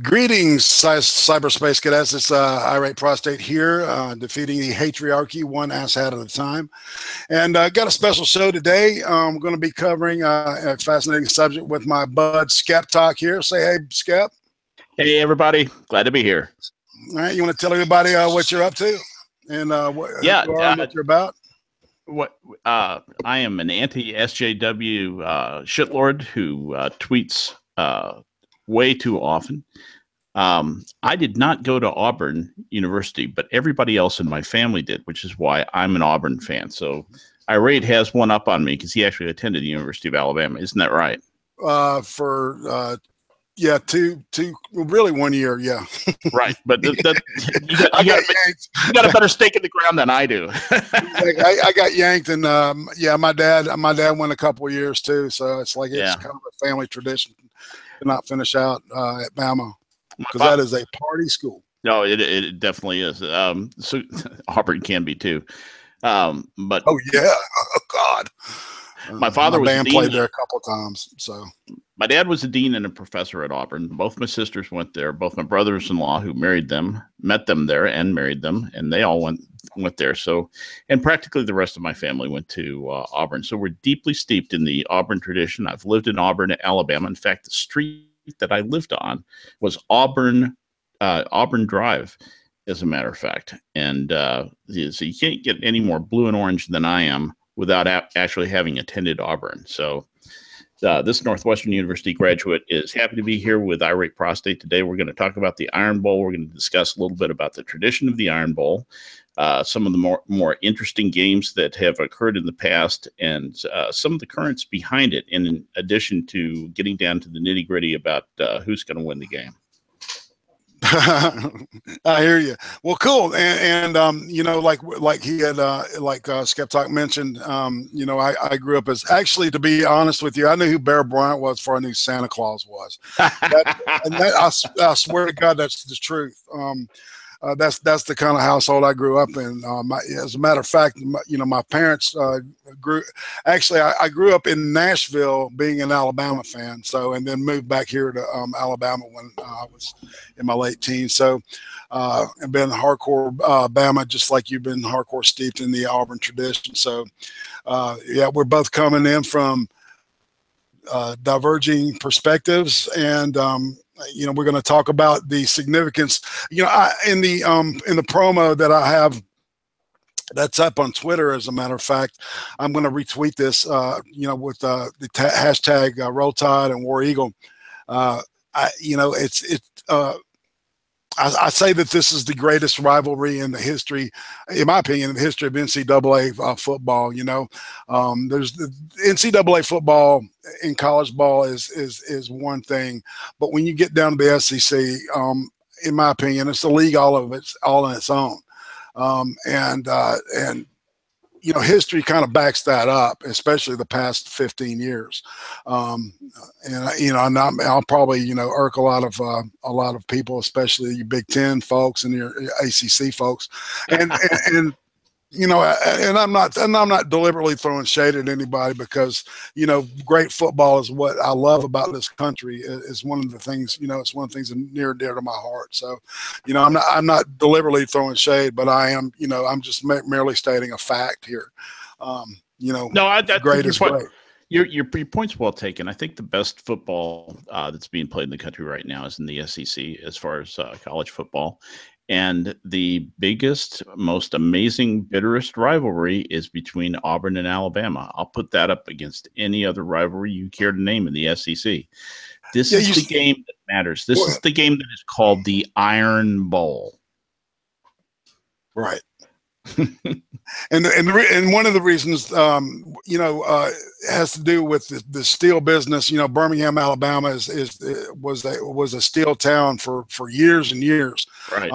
Greetings, cyberspace cadets. It's Irate Prostate here, defeating the hatriarchy one asshat at a time. And got a special show today. I'm going to be covering a fascinating subject with my bud Skep Tock here. Say hey, Skep. Hey, everybody. Glad to be here. All right. You want to tell everybody what you're up to and what you're about? I am an anti-SJW shitlord who tweets way too often. I did not go to Auburn University, but everybody else in my family did, which is why I'm an Auburn fan. So Irate has one up on me because he actually attended the University of Alabama. Isn't that right? Yeah, really 1 year. Yeah. Right. But you got a better stake in the ground than I do. I got yanked, and yeah, my dad went a couple of years too. So it's like, it's kind of a family tradition to not finish out at Bama, because that is a party school. No, it definitely is. So Auburn can be too. But oh yeah, oh God. My father was band played there a couple of times. So my dad was a dean and a professor at Auburn. Both my sisters went there. Both my brothers-in-law who met them there and married them, and they all went there. So, and practically the rest of my family went to Auburn. So we're deeply steeped in the Auburn tradition. I've lived in Auburn, Alabama. In fact, the street that I lived on was Auburn Drive, as a matter of fact. And so you can't get any more blue and orange than I am without actually having attended Auburn. So this Northwestern University graduate is happy to be here with Irate Prostate today. We're going to talk about the Iron Bowl. We're going to discuss a little bit about the tradition of the Iron Bowl, some of the more interesting games that have occurred in the past, and some of the currents behind it, in addition to getting down to the nitty-gritty about who's going to win the game. I hear you. Well, cool. And you know, like he had, Skep Tock mentioned, you know, I grew up as, actually, to be honest with you, I knew who Bear Bryant was before I knew Santa Claus was. I swear to God, that's the truth. That's the kind of household I grew up in. As a matter of fact, you know, my parents I grew up in Nashville, being an Alabama fan. So, and then moved back here to Alabama when I was in my late teens. So, I've been hardcore Bama, just like you've been hardcore steeped in the Auburn tradition. So, yeah, we're both coming in from diverging perspectives, and you know, we're going to talk about the significance. You know, in the promo that I have, that's up on Twitter, as a matter of fact, I'm going to retweet this. You know, with the hashtag Roll Tide and War Eagle. You know, I say that this is the greatest rivalry in the history, in my opinion, in the history of NCAA football. You know, there's the NCAA football in college ball is one thing, but when you get down to the SEC, in my opinion, it's a league all on its own. And you know, history kind of backs that up, especially the past 15 years. And you know, I'll probably, you know, irk a lot of people, especially you Big Ten folks and your ACC folks, and you know, and I'm not deliberately throwing shade at anybody, because, you know, great football is what I love about this country. Is one of the things, you know, it's one of the things near and dear to my heart. So, you know, I'm not deliberately throwing shade, but I am, you know, I'm just merely stating a fact here. You know, no, great is great. Your point's well taken. I think the best football that's being played in the country right now is in the SEC, as far as college football. And the biggest, most amazing, bitterest rivalry is between Auburn and Alabama. I'll put that up against any other rivalry you care to name in the SEC. This is the game that matters. This is the game that is called the Iron Bowl. Right. and one of the reasons, you know, has to do with the steel business. You know, Birmingham, Alabama was a steel town for years and years. Right.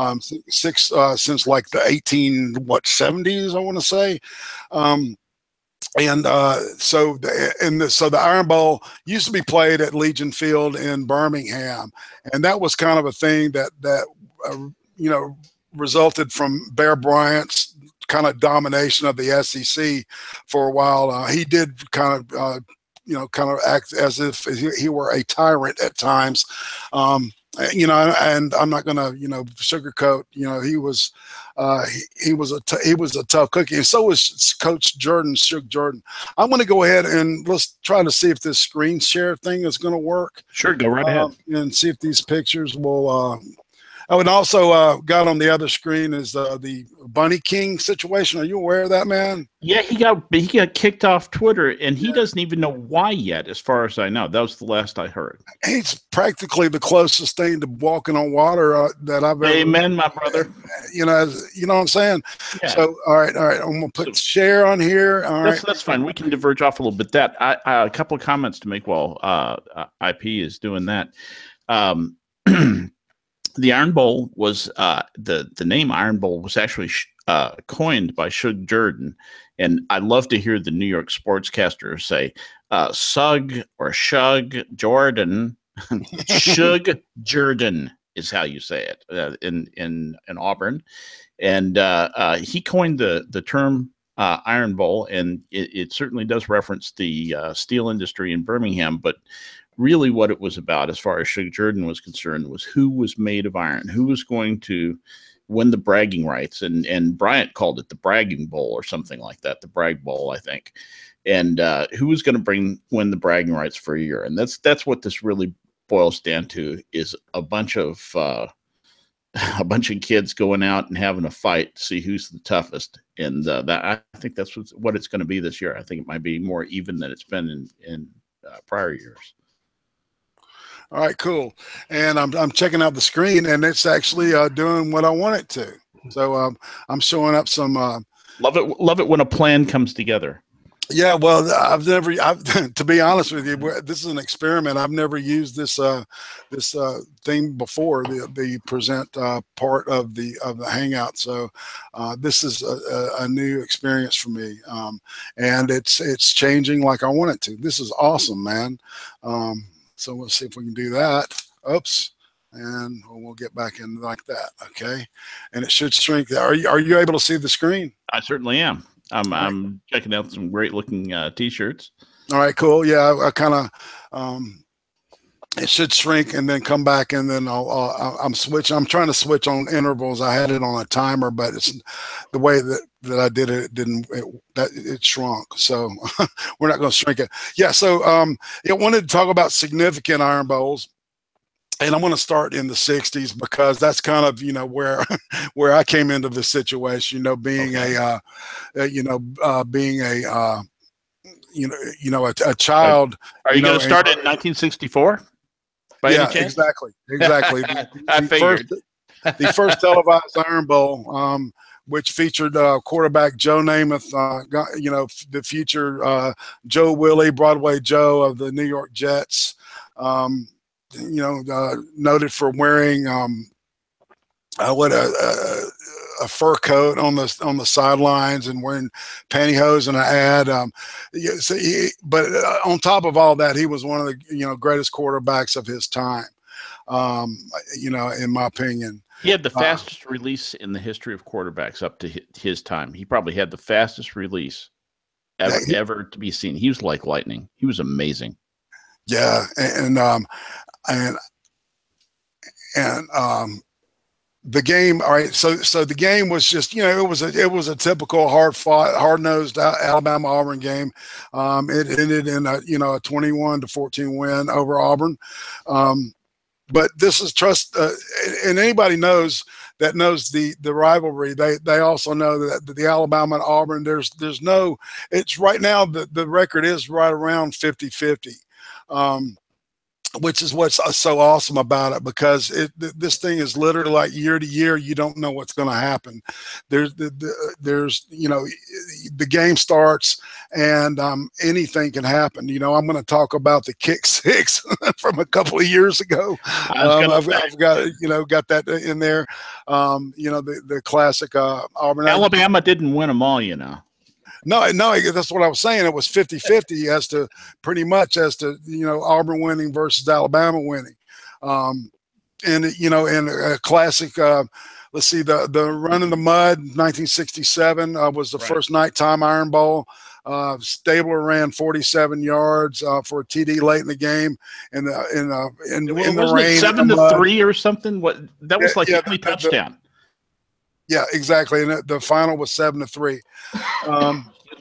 Since like the 70s, I want to say. So the Iron Bowl used to be played at Legion Field in Birmingham, and that was kind of a thing that you know, resulted from Bear Bryant's kind of domination of the SEC for a while. He did kind of you know, kind of act as if he were a tyrant at times. you know, and I'm not gonna, you know, sugarcoat. You know, he was a tough cookie, and so was Coach Jordan, Suge Jordan. I'm gonna go ahead and let's try to see if this screen share thing is gonna work. Sure, go right ahead, and see if these pictures will. Oh, and also got on the other screen is the Bunny King situation. Are you aware of that, man? Yeah, he got kicked off Twitter, and he doesn't even know why yet, as far as I know. That was the last I heard. He's practically the closest thing to walking on water that I've ever. Amen, my brother. You know what I'm saying? Yeah. So, all right. I'm gonna put share on here. All right, that's fine. We can diverge off a little bit. That a couple of comments to make while IP is doing that. The Iron Bowl was the name Iron Bowl was actually coined by Suge Jordan, and I love to hear the New York sportscaster say Sug or Shug Jordan. Suge Jordan is how you say it in Auburn, and he coined the term Iron Bowl, and it certainly does reference the steel industry in Birmingham, but really what it was about, as far as Suge Jordan was concerned, was who was made of iron, who was going to win the bragging rights. And Bryant called it the bragging bowl or something like that, the brag bowl, I think. And who was going to win the bragging rights for a year. And that's what this really boils down to, is a bunch of kids going out and having a fight to see who's the toughest. And that I think that's what it's going to be this year. I think it might be more even than it's been in prior years. All right, cool. And I'm checking out the screen, and it's actually doing what I want it to. So I'm showing up some. Love it when a plan comes together. Yeah, well, to be honest with you, this is an experiment. I've never used this thing before, the present part of the Hangout. So this is a new experience for me, and it's changing like I want it to. This is awesome, man. So we'll see if we can do that. Oops. And we'll get back in like that. Okay. And it should shrink. Are you able to see the screen? I certainly am. I'm checking out some great looking t-shirts. All right, cool. Yeah. I kind of, it should shrink and then come back, and then I'm switching. I'm trying to switch on intervals. I had it on a timer, but it's the way that I did it. It shrunk. So we're not going to shrink it. Yeah. So I wanted to talk about significant Iron Bowls. And I'm going to start in the 60s, because that's kind of, where I came into the situation, being a child. Are you going to start in 1964? Yeah, exactly. The first televised Iron Bowl, which featured quarterback Joe Namath, the future Joe Willie, Broadway Joe of the New York Jets. Noted for wearing a fur coat on the sidelines and wearing pantyhose in an ad. But on top of all that, he was one of the greatest quarterbacks of his time. In my opinion, he had the fastest release in the history of quarterbacks up to his time. He probably had the fastest release ever to be seen. He was like lightning. He was amazing. Yeah, and the game. All right, so the game was just it was a typical hard-nosed Alabama Auburn game. It ended in a 21-14 win over Auburn. But this is trust, and anybody knows the rivalry. They also know that the Alabama and Auburn. There's no. It's right now the record is right around 50-50. Which is what's so awesome about it, because this thing is literally like year to year. You don't know what's going to happen. There's the game starts and anything can happen. I'm going to talk about the kick six from a couple of years ago. I've got that in there. The classic Auburn. Alabama didn't win them all, No, that's what I was saying. It was 50-50 as to Auburn winning versus Alabama winning. In a classic, let's see, the Run in the Mud, 1967 was the first nighttime Iron Bowl. Stabler ran 47 yards for a TD late in the game, in the rain, 7-3 or something. What that was like the only touchdown. Yeah, exactly. And the final was 7-3.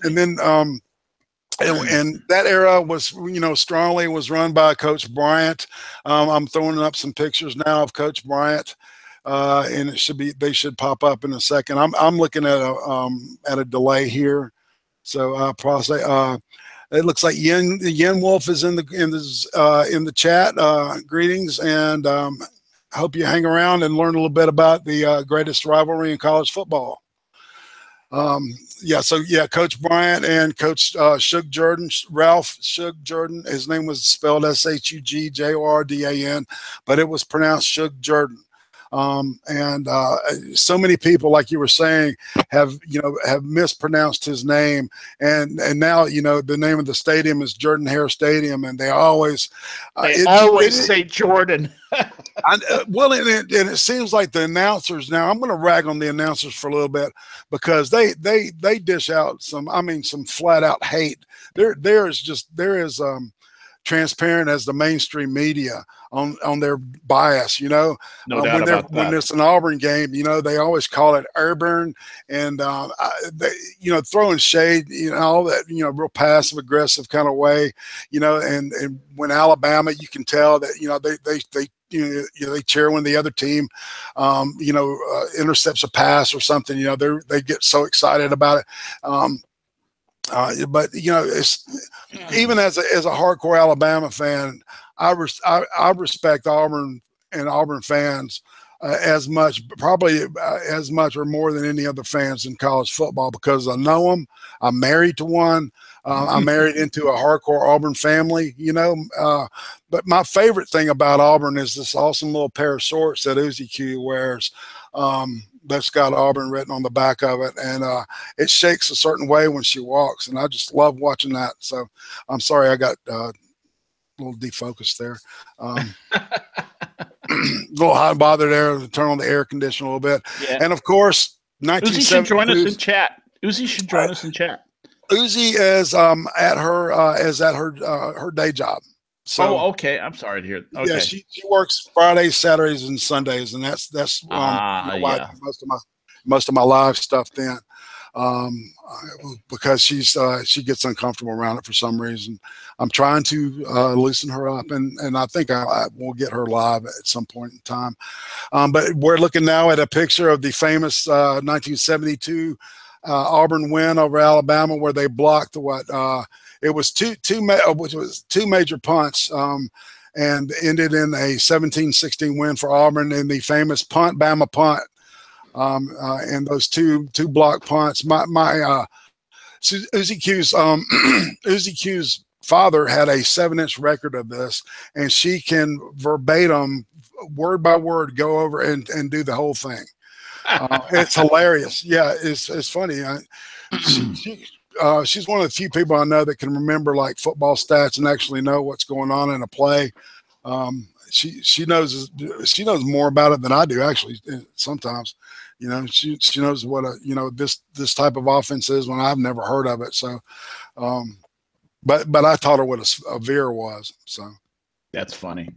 And then and that era was, strongly was run by Coach Bryant. I'm throwing up some pictures now of Coach Bryant, and they should pop up in a second. I'm looking at a delay here, so prostate. It looks like Yen Wolf is in the chat. Greetings, and hope you hang around and learn a little bit about the greatest rivalry in college football. Coach Bryant and Coach Shug Jordan, Ralph Shug Jordan. His name was spelled SHUGJORDAN, but it was pronounced Shug Jordan. So many people, like you were saying, have mispronounced his name, and now the name of the stadium is Jordan Hare Stadium, and they always say Jordan. And it seems like the announcers now. I'm going to rag on the announcers for a little bit, because they dish out some flat out hate. There is transparent as the mainstream media on their bias, No doubt about that. When it's an Auburn game, they always call it Auburn, and throwing shade, all that, real passive aggressive kind of way, and when Alabama, you can tell that they cheer when the other team intercepts a pass or something. They get so excited about it. But it's, even as a hardcore Alabama fan, I respect Auburn and Auburn fans as much, probably as much or more than any other fans in college football, because I know them. I'm married to one. I'm married into a hardcore Auburn family, but my favorite thing about Auburn is this awesome little pair of shorts that Uzi Q wears. That's got Auburn written on the back of it, and it shakes a certain way when she walks, and I just love watching that. So I'm sorry I got a little defocused there. A little hot and bothered there. Turn on the air conditioner a little bit. Yeah. And of course, Uzi should join us in chat. Uzi should join us in chat. Uzi is at her day job. So, okay. I'm sorry to hear. Okay. Yeah, she works Fridays, Saturdays, and Sundays, and that's why I do most of my live stuff then, because she gets uncomfortable around it for some reason. I'm trying to loosen her up, and I think I will get her live at some point in time. But we're looking now at a picture of the famous 1972 Auburn win over Alabama, where they blocked it was two major punts, and ended in a 17-16 win for Auburn in the famous punt, Bama punt. And those two block punts. Uzi Q's father had a 7-inch record of this, and she can verbatim, word by word, go over and do the whole thing. It's hilarious. Yeah, it's funny. She's one of the few people I know that can remember like football stats and actually know what's going on in a play. She knows more about it than I do, actually. Sometimes, she knows what this type of offense is when I've never heard of it. So, but I taught her what a veer was. So. That's funny.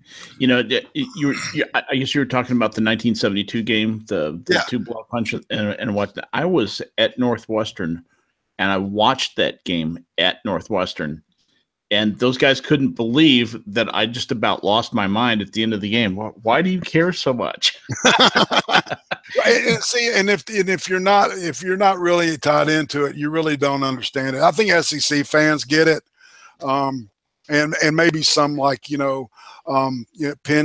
I guess you were talking about the 1972 game, the two block punch and what. I was at Northwestern, and I watched that game at Northwestern, and those guys couldn't believe that I just about lost my mind at the end of the game. Why do you care so much? And see, and if you're not really tied into it, you really don't understand it. I think SEC fans get it. And maybe some like, Penn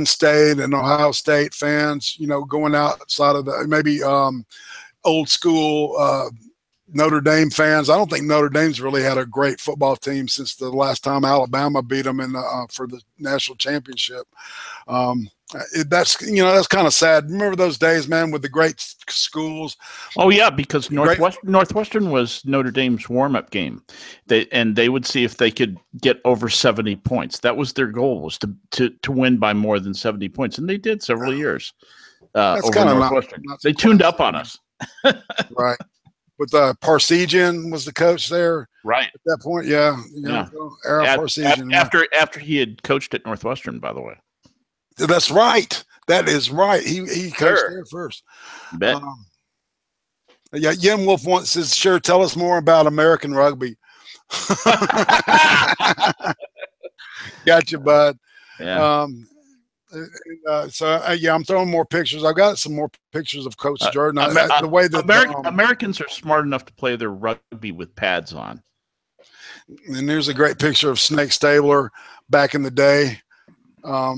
State and Ohio State fans, going outside of maybe old school Notre Dame fans. I don't think Notre Dame's really had a great football team since the last time Alabama beat them for the national championship. That's kind of sad. Remember those days, man, with the great schools? Oh yeah, because Northwestern was Notre Dame's warm-up game. They would see if they could get over 70 points. That was their goal, was to win by more than 70 points, and they did several years over Northwestern. They tuned up on us. Right. with Parsegian was the coach there. Right. At that point, yeah. Era Parsegian. After he had coached at Northwestern, by the way. That's right. That is right. He coached there first. Bet. Yeah, Yen Wolf says, sure, tell us more about American rugby. Gotcha, bud. Yeah. Yeah, I'm throwing more pictures. I've got some more pictures of Coach Jordan. The way that Americans are smart enough to play their rugby with pads on. And there's a great picture of Snake Stabler back in the day. I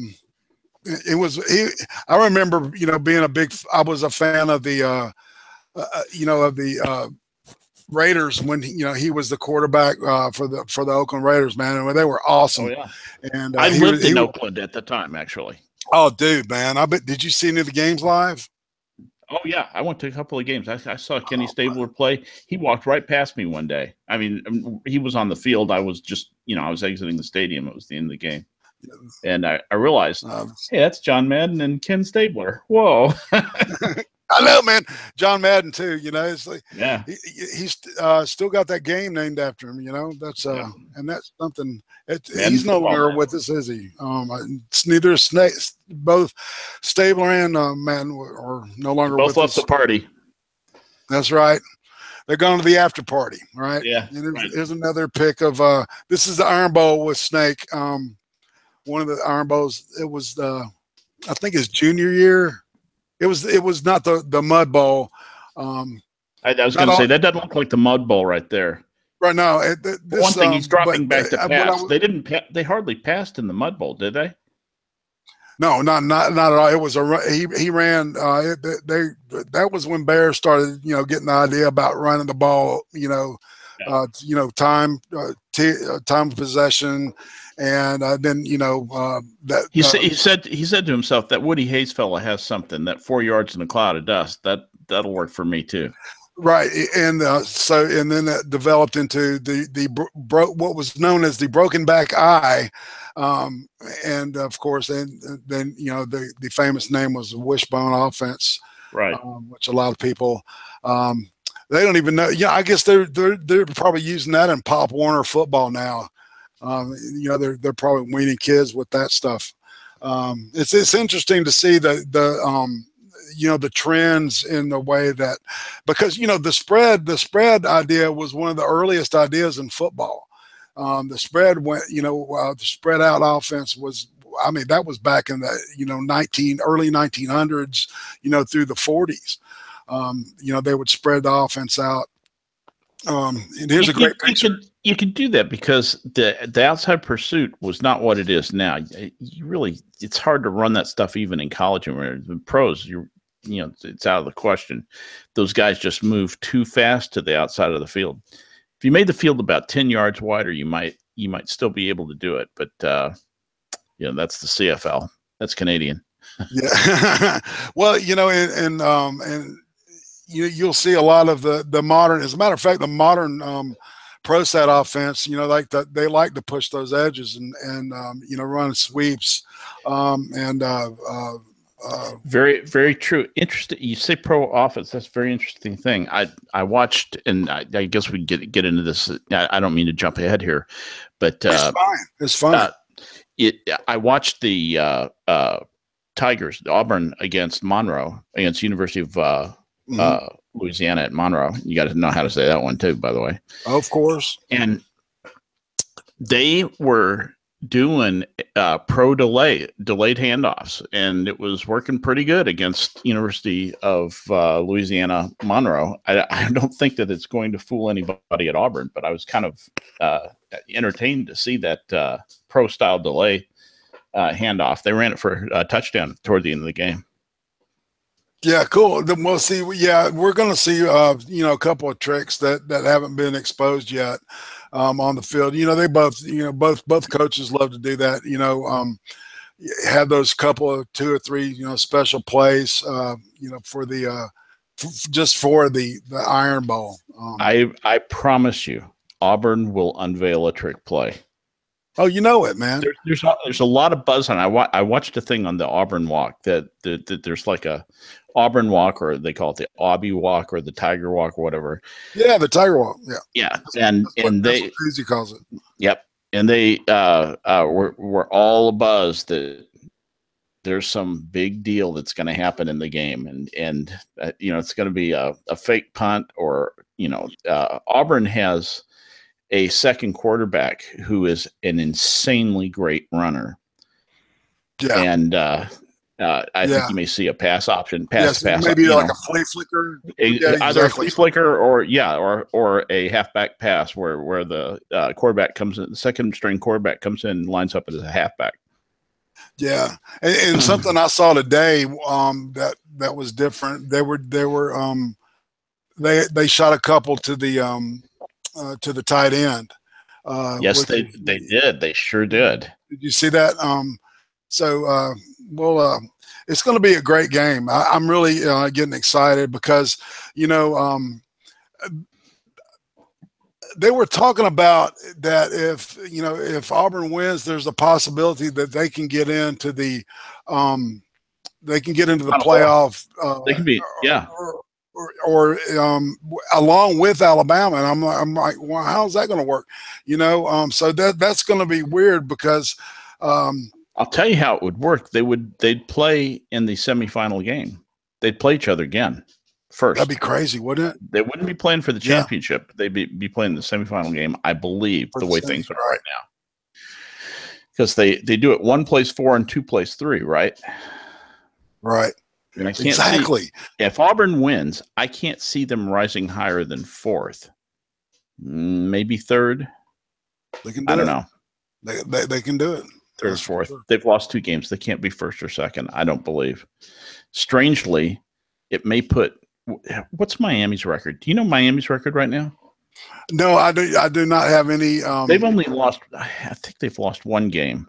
remember, being I was a fan of the, Raiders when he was the quarterback for the Oakland Raiders, man, and they were awesome. Oh yeah, and I lived in Oakland at the time, actually. Oh, dude, man, did you see any of the games live? Oh yeah, I went to a couple of games. I saw Kenny Stabler play. He walked right past me one day. I mean, he was on the field. I was just, I was exiting the stadium. It was the end of the game. And I realized, hey, that's John Madden and Ken Stabler. Whoa. I know, man. John Madden too. It's like, yeah, he's still got that game named after him. That's and that's something. He's no longer with us, is he? It's neither Snake. Both Stabler and Madden are no longer with us. Both left the party. That's right. They're going to the after party, right? Yeah. And here's another pic of this is the Iron Bowl with Snake. One of the Iron Bowls. It was I think his junior year. It was not the Mud Bowl. I was going to say that doesn't look like the Mud Bowl right there. Right now, one thing he's dropping back to pass. They hardly passed in the Mud Bowl, did they? No, not at all. It was he ran. That was when Bear started, getting the idea about running the ball. Time of possession. And then that he said to himself that Woody Hayes fella has something, that 4 yards in a cloud of dust that'll work for me too. Right, and then that developed into what was known as the broken back eye, and of course, and then the famous name was the wishbone offense, right? Which a lot of people they don't even know. Yeah, I guess they're probably using that in Pop Warner football now. They're probably weaning kids with that stuff. It's interesting to see the trends in the way that, because the spread idea was one of the earliest ideas in football. The spread went, the spread out offense was, that was back in the early 1900s, through the 40s. They would spread the offense out. And here's a great picture. You could do that because the outside pursuit was not what it is now. It's hard to run that stuff even in college and the pros. It's out of the question. Those guys just move too fast to the outside of the field. If you made the field about 10 yards wider, you might still be able to do it. But that's the CFL. That's Canadian. Yeah. Well, and you'll see a lot of the modern. As a matter of fact, the modern pro set offense, they like to push those edges and run sweeps, very, very true. Interesting. You say pro offense. That's a very interesting thing. I watched, and I guess we get into this. I don't mean to jump ahead here, but it's fine. It's fine. I watched the Tigers, Auburn against University of Louisiana at Monroe. You got to know how to say that one too, by the way. Of course. And they were doing delayed handoffs, and it was working pretty good against University of Louisiana Monroe. I don't think that it's going to fool anybody at Auburn, but I was kind of entertained to see that pro style delay handoff. They ran it for a touchdown toward the end of the game. Yeah, cool. Then we'll see. Yeah, we're going to see, a couple of tricks that haven't been exposed yet on the field. They both coaches love to do that. Have those couple of 2 or 3, special plays, for just for the Iron Bowl. I promise you, Auburn will unveil a trick play. Oh, you know it, man. There's a lot of buzz on. I watched a thing on the Auburn Walk that there's like a Auburn Walk, or they call it the Aubie Walk or the Tiger Walk or whatever. Yeah, the Tiger Walk. Yeah, Yeah, that's what Crazy calls it. Yep, and they were all abuzz that there's some big deal that's going to happen in the game, and you know, it's going to be a fake punt, or you know, Auburn has a second quarterback who is an insanely great runner. Yeah. And I think you may see a pass option, pass, maybe like a flea flicker, either a flea flicker or a halfback pass where the quarterback comes in, the second string quarterback comes in and lines up as a halfback. Yeah, and something I saw today that was different. They shot a couple to the tight end. Yes, they did. They sure did. Did you see that? It's going to be a great game. I'm really getting excited because, you know, they were talking about that if Auburn wins, there's a possibility that they can get into the playoff. They can be, yeah. Or along with Alabama, and I'm like, well, how's that going to work? You know, so that's going to be weird because I'll tell you how it would work. They'd play in the semifinal game. They'd play each other again first. That'd be crazy, wouldn't it? They wouldn't be playing for the championship. Yeah. They'd be playing the semifinal game, I believe, the way things are right now. Because they do it 1 plays 4 and 2 plays 3, right? Right. And I can't see, if Auburn wins, I can't see them rising higher than 4th, maybe 3rd. They can do I don't know. They can do it. 3rd or 4th. Sure. They've lost 2 games. They can't be 1st or 2nd. I don't believe. Strangely, it may put. What's Miami's record? Do you know Miami's record right now? No, I do not have any. They've only lost. I think they've lost 1 game.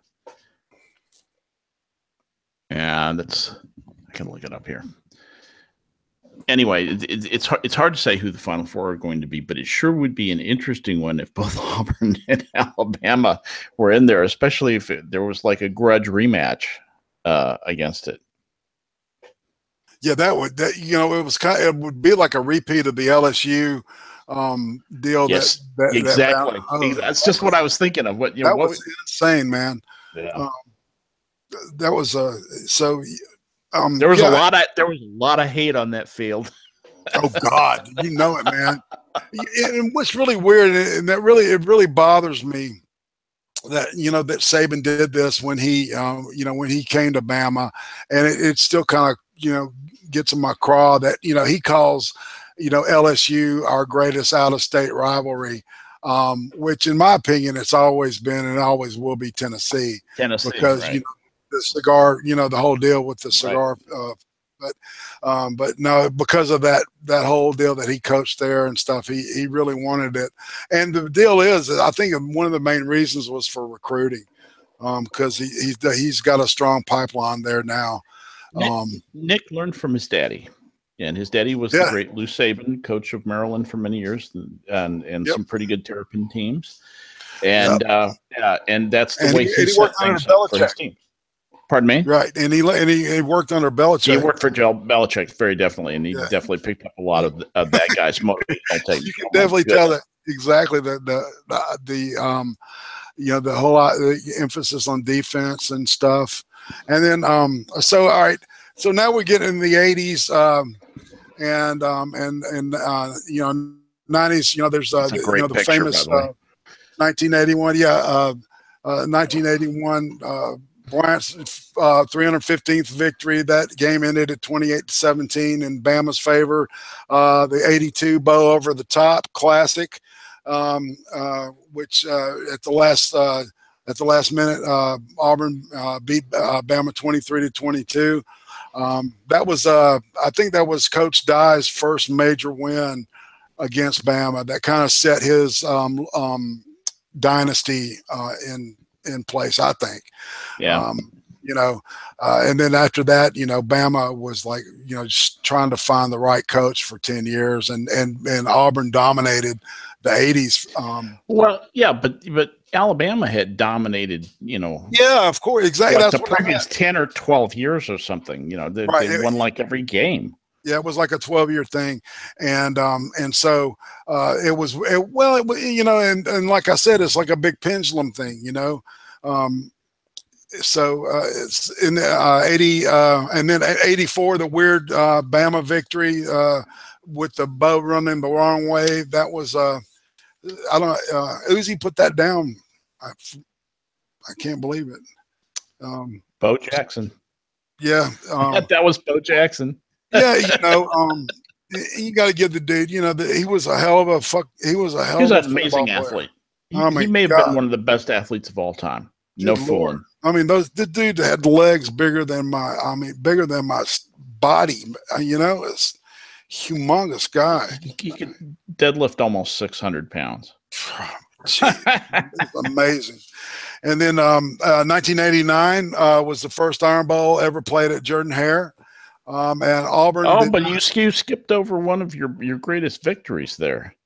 And that's. I can look it up here. Anyway, it's hard to say who the Final Four are going to be, but it sure would be an interesting one if both Auburn and Alabama were in there, especially if there was like a grudge rematch against it. Yeah, it would be like a repeat of the LSU deal. Yes, exactly. That's just what I was thinking of. What was insane, man. Yeah. That was so. There was a lot of hate on that field. Oh God, you know it, man. And what's really weird, and it really bothers me that that Saban did this when he when he came to Bama, and it still kind of gets in my craw that he calls LSU our greatest out-of-state rivalry, which in my opinion it's always been and always will be Tennessee because right. The cigar, the whole deal with the cigar, right. But no, because of that whole deal that he coached there and stuff, he really wanted it. And the deal is, I think one of the main reasons was for recruiting, because he's got a strong pipeline there now. Nick learned from his daddy, and his daddy was the great Lou Saban, coach of Maryland for many years, and some pretty good Terrapin teams. And and that's the way he set things up for his team. Pardon me? Right. And he worked under Belichick. He worked for Joe Belichick, very definitely. And he definitely picked up a lot of that guy's motivation. You can definitely tell that exactly the whole emphasis on defense and stuff. And then, all right. So now we get in the 80s and 90s, there's the famous 1981. 1981, Bryant's 315th victory. That game ended at 28-17 in Bama's favor. The 82 bow over the top classic, which at the last minute Auburn beat Bama 23-22. That was I think that was Coach Dye's first major win against Bama. That kind of set his dynasty in place, I think. Yeah. you know, and then after that, you know, Bama was like, you know, just trying to find the right coach for 10 years, and Auburn dominated the 80s. Well, yeah, but Alabama had dominated, you know. Yeah, of course, exactly. Like That's the what previous 10 or 12 years or something, you know, they won like every game. Yeah, it was like a 12-year thing, and so it was you know, and like I said, it's like a big pendulum thing, you know. So it's in 80, and then 84, the weird Bama victory with the bow running the wrong way. That was I don't Uzi put that down. I can't believe it. Bo Jackson. Yeah, that was Bo Jackson. Yeah, you know, you got to give the dude, you know, he was a hell of a he was an amazing athlete. He may have been one of the best athletes of all time. No fooling. I mean, the dude had legs bigger than bigger than my body. You know, it's humongous guy. He could deadlift almost 600 pounds. It's amazing. And then 1989 was the first Iron Bowl ever played at Jordan-Hare. And Auburn. Oh, but you skipped over one of your greatest victories there.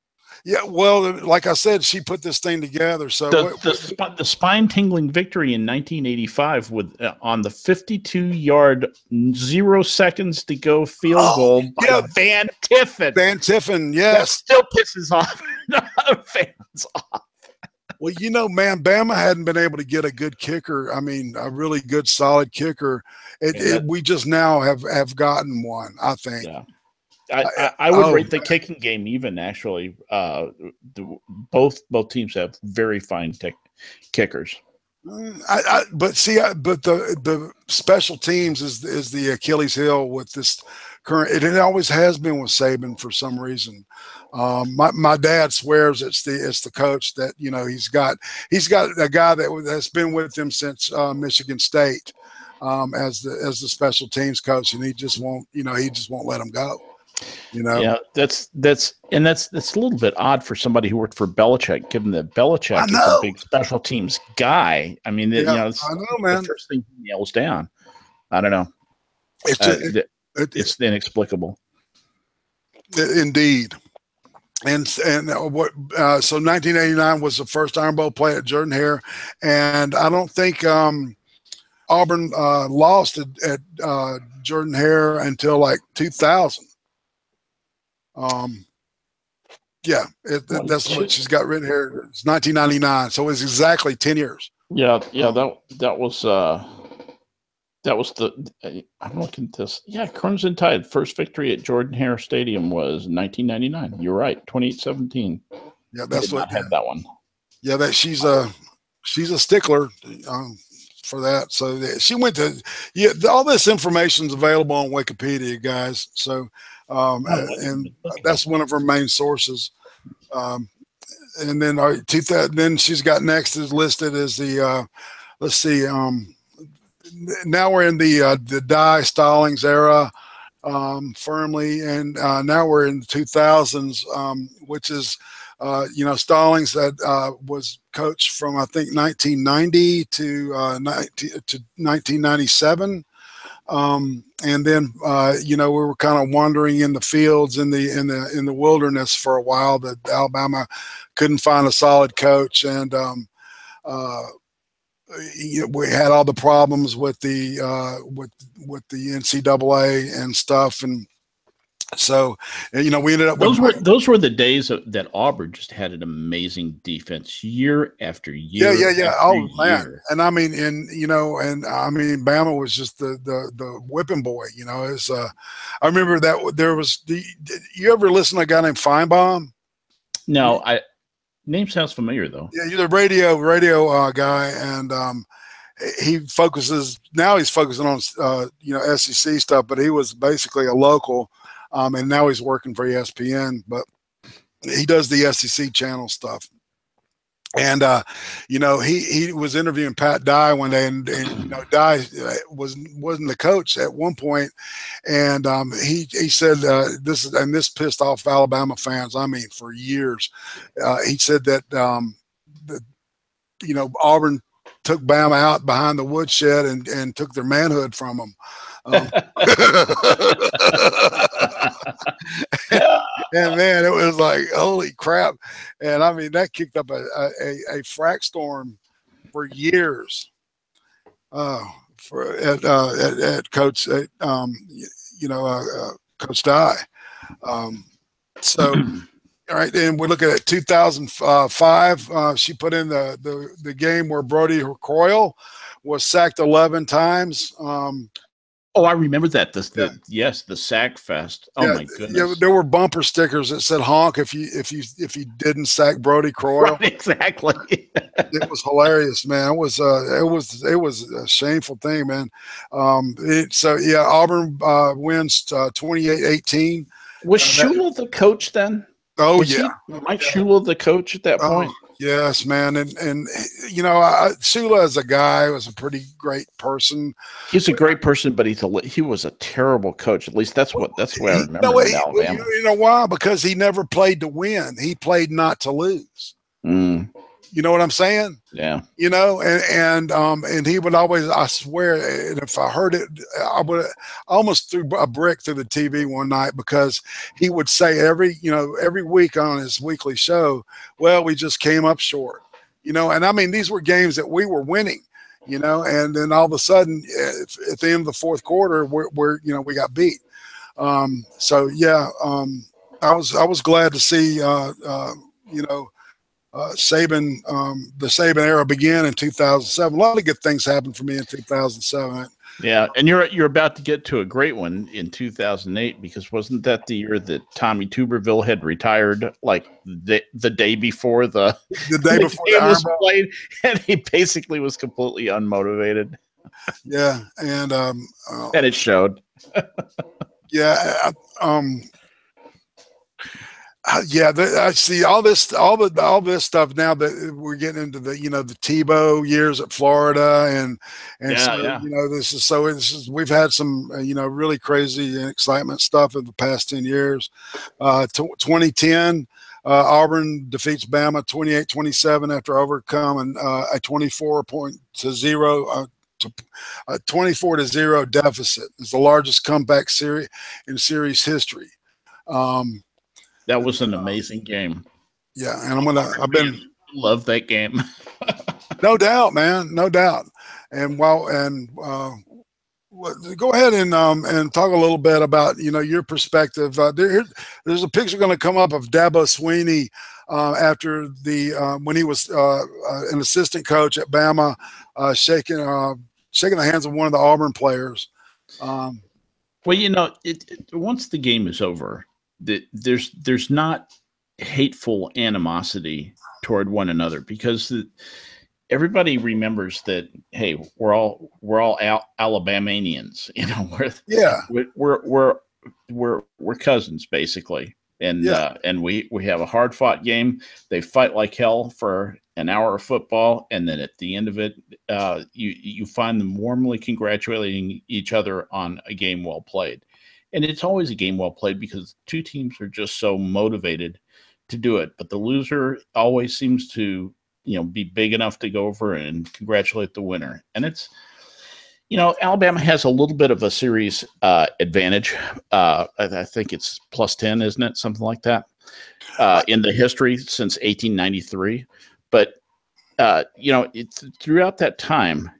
Yeah, well, like I said, she put this thing together. So the spine-tingling victory in 1985 with on the 52-yard, 0 seconds to go field goal by Van Tiffen. Van Tiffen, yes, that still pisses off fans off. Well, you know, man, Bama hadn't been able to get a good kicker. I mean, a really good, solid kicker. We just now have gotten one, I think. Yeah. I would rate the kicking game even, actually. Both teams have very fine kickers. But the special teams is the Achilles heel with this current. It always has been with Saban for some reason. My dad swears it's the coach that, you know, he's got a guy that's been with him since Michigan State as the special teams coach, and he just won't let him go. You know, yeah, that's a little bit odd for somebody who worked for Belichick, given that Belichick is a big special teams guy. I mean, you know, it's the first thing he nails down. I don't know. It's inexplicable. Indeed. And what? So 1989 was the first Iron Bowl play at Jordan-Hare, and I don't think Auburn lost at Jordan-Hare until like 2000. Yeah, that's what she's got written here. It's 1999, so it's exactly 10 years. Yeah, that was the. I'm looking at this. Yeah, Crimson Tide first victory at Jordan-Hare Stadium was 1999. You're right, 28-17. Yeah, that's what I had that one. Yeah, that she's a stickler for that. So she went to all this information's available on Wikipedia, guys. So and that's one of her main sources. And then then she's got next is listed as the let's see. Now we're in the Dye Stallings era firmly, and now we're in the 2000s, which is you know, Stallings that was coached from I think 1990 to 1997. And then you know, we were kind of wandering in the fields in the wilderness for a while. That Alabama couldn't find a solid coach, and we had all the problems with the NCAA and stuff, and so you know, we ended up those were the days that Auburn just had an amazing defense year after year. Yeah. Oh man, and I mean, you know, and I mean, Bama was just the whipping boy. You know, I remember that there was you ever listen to a guy named Feinbaum? No, name sounds familiar though. Yeah, you're the radio guy, and he's focusing on you know, SEC stuff, but he was basically a local. And now he's working for ESPN, but he does the SEC channel stuff. And you know, he was interviewing Pat Dye one day, and you know, Dye wasn't the coach at one point, and he said this pissed off Alabama fans. I mean, for years, he said that you know, Auburn took Bama out behind the woodshed and took their manhood from them. And man, it was like, holy crap. And I mean, that kicked up a frack storm for years. At Coach, Coach Dye. So, all right, and we're looking at 2005. She put in the game where Brody Coyle was sacked 11 times. Oh, I remember that. Yes, the Sack Fest. Oh, yeah, my goodness. Yeah, there were bumper stickers that said "honk" if you didn't sack Brody Croyle. Right, exactly. It was hilarious, man. It was a shameful thing, man. So yeah, Auburn wins 28-18. Was Shula the coach then? Oh, was Mike Shula the coach at that point? Yes, man. And Shula as a guy was a pretty great person. He's a great person, but he was a terrible coach. At least that's the way I remember in Alabama. You know why? Because he never played to win. He played not to lose. Mm. You know what I'm saying? Yeah. You know, and he would always, I swear, and if I heard it, I almost threw a brick through the TV one night because he would say every week on his weekly show, well, we just came up short, and I mean, these were games that we were winning, and then all of a sudden at the end of the fourth quarter, we got beat. So yeah, I was glad to see, Saban, the Saban era began in 2007. A lot of good things happened for me in 2007. Yeah, and you're about to get to a great one in 2008 because wasn't that the year that Tommy Tuberville had retired, like the day before the day before the game was played, and he basically was completely unmotivated. Yeah, and it showed. Yeah. Yeah, I see all this stuff now that we're getting into the Tebow years at Florida and we've had some really crazy excitement stuff in the past 10 years. 2010, Auburn defeats Bama 28-27 after overcoming a 24-0 deficit. It's the largest comeback series in series history. That was an amazing game. Yeah, and I've been love that game. No doubt, man, no doubt. And go ahead and talk a little bit about your perspective. There's a picture going to come up of Dabo Swinney after when he was an assistant coach at Bama, shaking the hands of one of the Auburn players. Well, once the game is over, there's not hateful animosity toward one another because everybody remembers that, hey, we're all Alabamanians, we're cousins basically, and we have a hard fought game. They fight like hell for an hour of football, and then at the end of it, you find them warmly congratulating each other on a game well played. And it's always a game well played because two teams are just so motivated to do it. But the loser always seems to, be big enough to go over and congratulate the winner. And it's, Alabama has a little bit of a series advantage. I think it's +10, isn't it? Something like that in the history since 1893. But, it's throughout that time,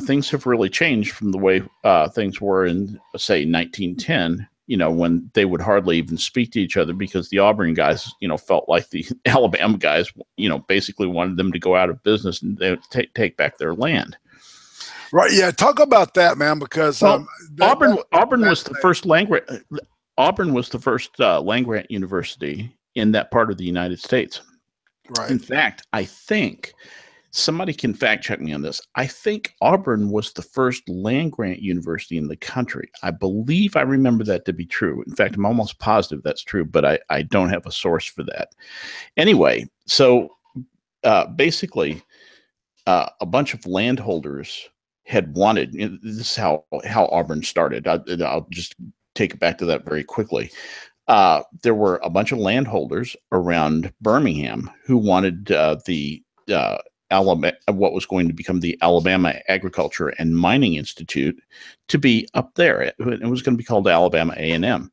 things have really changed from the way things were in, say, 1910, when they would hardly even speak to each other because the Auburn guys, felt like the Alabama guys, basically wanted them to go out of business and they would take back their land. Right. Yeah. Talk about that, man, because Auburn was the first land-grant university in that part of the United States. Right. In fact, I think somebody can fact check me on this. I think Auburn was the first land-grant university in the country. I believe I remember that to be true. In fact, I'm almost positive that's true, but I don't have a source for that. Anyway, so basically, a bunch of landholders had wanted. This is how Auburn started. I'll just take it back to that very quickly. There were a bunch of landholders around Birmingham who wanted the Alabama, what was going to become the Alabama Agriculture and Mining Institute, to be up there. It was going to be called Alabama A&M.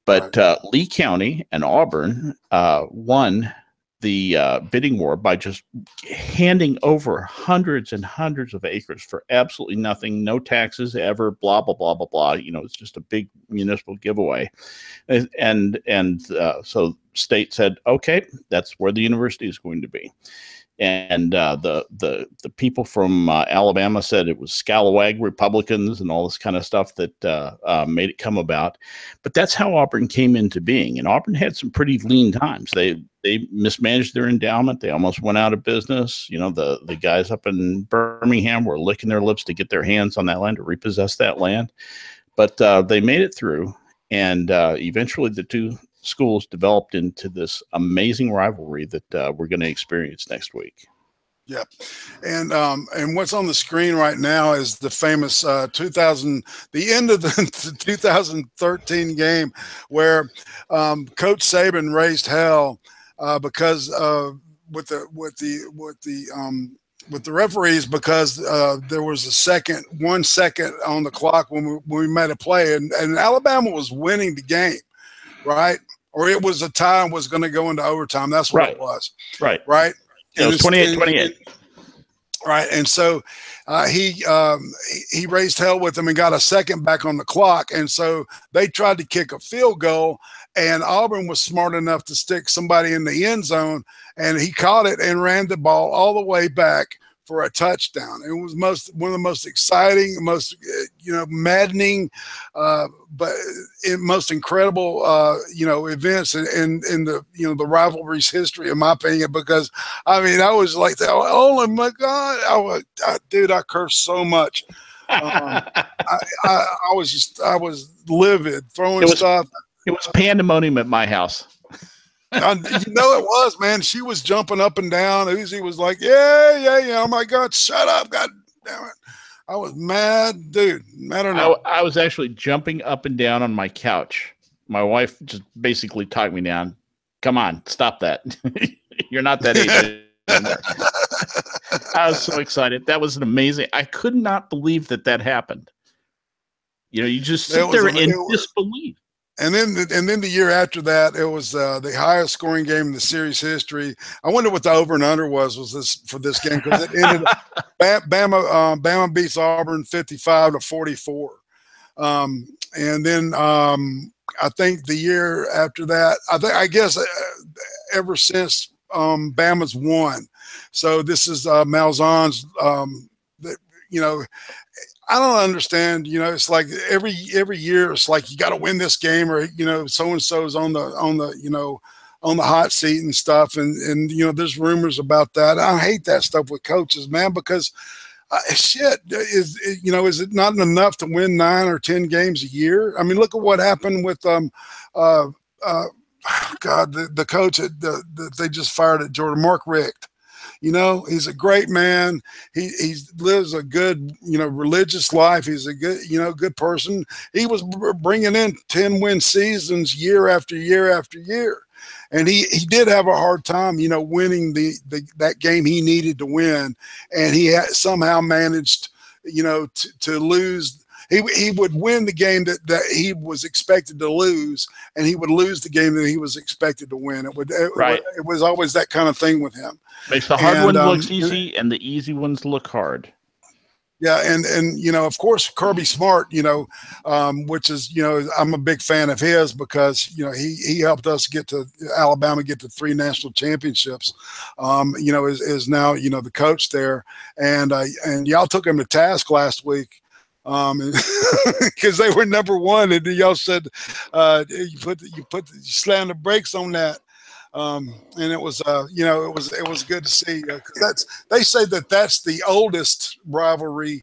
But Lee County and Auburn won the bidding war by just handing over hundreds and hundreds of acres for absolutely nothing, no taxes ever, blah, blah, blah, blah, blah. You know, it's just a big municipal giveaway. So state said, okay, that's where the university is going to be. And the people from Alabama said it was scalawag Republicans and all this kind of stuff that made it come about. But that's how Auburn came into being. And Auburn had some pretty lean times. They mismanaged their endowment. They almost went out of business. You know, the guys up in Birmingham were licking their lips to get their hands on that land, to repossess that land. But they made it through. And eventually the two schools developed into this amazing rivalry that we're going to experience next week. Yeah, and what's on the screen right now is the famous the end of the 2013 game where Coach Saban raised hell because with the referees, because there was 1 second on the clock when we made a play, and Alabama was winning the game, right? Or it was a tie, was going to go into overtime. That's what it was. Right. It was 28-28. Right. And so he raised hell with them and got a second back on the clock. And so they tried to kick a field goal, and Auburn was smart enough to stick somebody in the end zone, and he caught it and ran the ball all the way back for a touchdown. It was one of the most exciting, most maddening, but most incredible events in the the rivalry's history, in my opinion. Because I mean, I was like, oh my God, dude, I cursed so much. I was livid, throwing stuff. It was pandemonium at my house. It was, man. She was jumping up and down. Uzi was like, yeah. Oh my God, shut up, God damn it. I was mad, dude. Mad or not. I was actually jumping up and down on my couch. My wife just basically talked me down. Come on, stop that. You're not that age anymore. I was so excited. That was amazing. I could not believe that happened. You just sit there in disbelief. And then the year after that, it was the highest scoring game in the series history. I wonder what the over and under was this for this game, because it ended Bama beats Auburn 55-44. And then I think the year after that, I guess ever since Bama's won. So this is Malzahn's. I don't understand. It's like every year it's like you got to win this game, or so and so's on the hot seat and stuff, and there's rumors about that. I hate that stuff with coaches, man, because is it not enough to win 9 or 10 games a year? I mean, look at what happened with the coach that they just fired at Georgia, Mark Richt. He's a great man. He lives a good, religious life. He's a good, good person. He was bringing in 10-win seasons year after year after year. And he did have a hard time, winning that game he needed to win. And he somehow managed, to lose. He would win the game that he was expected to lose, and he would lose the game that he was expected to win. It was always that kind of thing with him. Makes the hard ones look easy, and the easy ones look hard. Yeah, and of course Kirby Smart, which is I'm a big fan of his, because he helped us Alabama get to 3 national championships. Is now the coach there, and y'all took him to task last week. Because they were #1, and y'all said you slammed the brakes on that, and it was it was good to see, because they say that's the oldest rivalry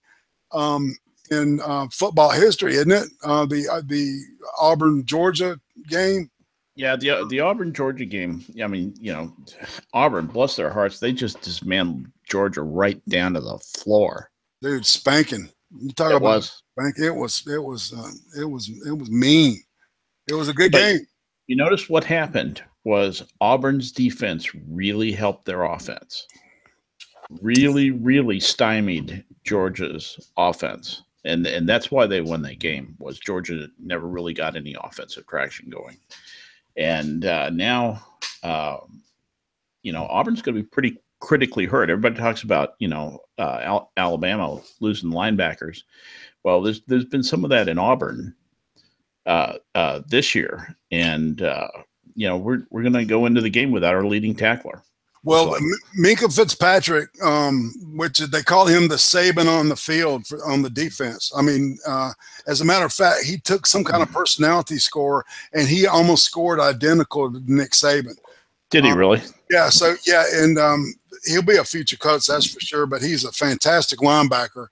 in football history, isn't it? The Auburn Georgia game. Yeah, the Auburn Georgia game. I mean, Auburn, bless their hearts, they just dismantled Georgia right down to the floor. Dude, spanking. You talk about spank. It was mean. It was a good game. You notice what happened was Auburn's defense really helped their offense. really, really stymied Georgia's offense. And that's why they won that game, was Georgia never really got any offensive traction going. And now, Auburn's going to be pretty critically hurt. Everybody talks about, Alabama losing linebackers. Well, there's been some of that in Auburn this year. And, we're going to go into the game without our leading tackler. Well, Minkah Fitzpatrick, which they call him the Saban on the field on the defense. I mean, as a matter of fact, he took some kind of personality score, and he almost scored identical to Nick Saban. Did he really? Yeah. So yeah, and he'll be a future coach, that's for sure. But he's a fantastic linebacker,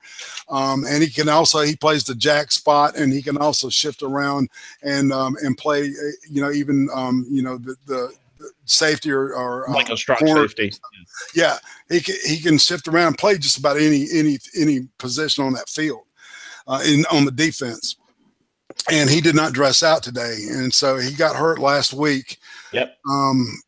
and he plays the jack spot, and he can also shift around and play. Even the safety or like a strong corner. Safety. Yeah, he can shift around and play just about any position on that field on the defense. And he did not dress out today, and so he got hurt last week. Yep.